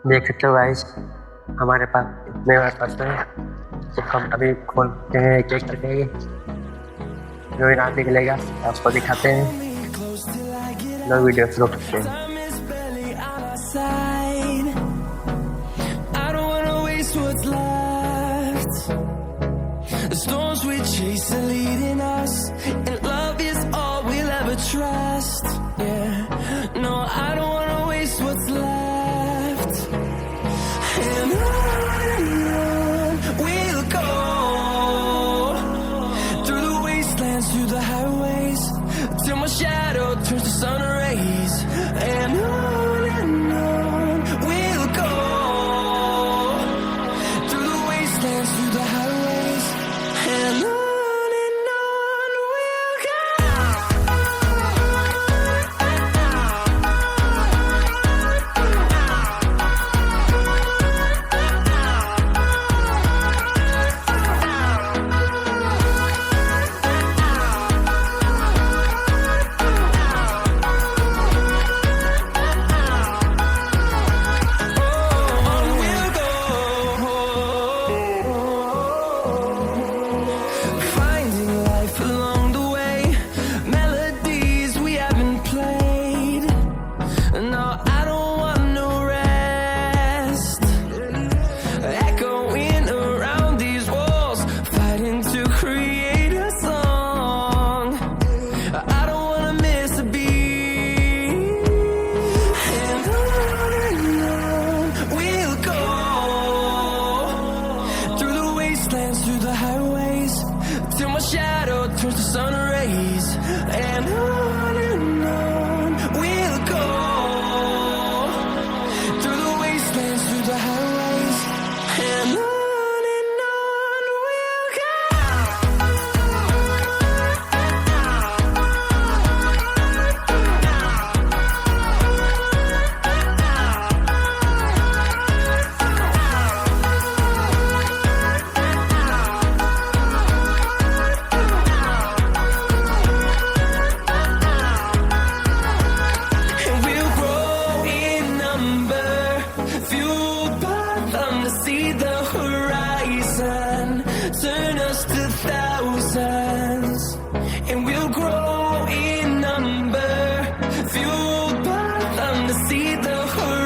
देख सकते हो गाइस, हमारे पास इतने पर्सन है। तो हम अभी खोलते हैं एक एक करके, जो इनाम निकलेगा आपको दिखाते हैं। लो वीडियो शुरू करते हैं। The storms we chase are leading us, and love is all we'll ever trust. Yeah, no, I don't wanna waste what's left. And on we'll go, through the wastelands, through the highways, till my shadow turns to sun rays. And on we'll go, through the wastelands, through the highways, and on we'll go. Finding life along the way, melodies we haven't played. No, I don't want no rest. Echoing around these walls, fighting to create a song. I don't wanna miss a beat. And on we'll go, through the wastelands, through the highways, till my shadow turns to sun rays. And on we'll go, through the wastelands, through the highways, and on we'll go. And we'll grow in number, fueled by them to see the horizon, turn us to thousands. And we'll grow in number, fueled by them to see the horizon.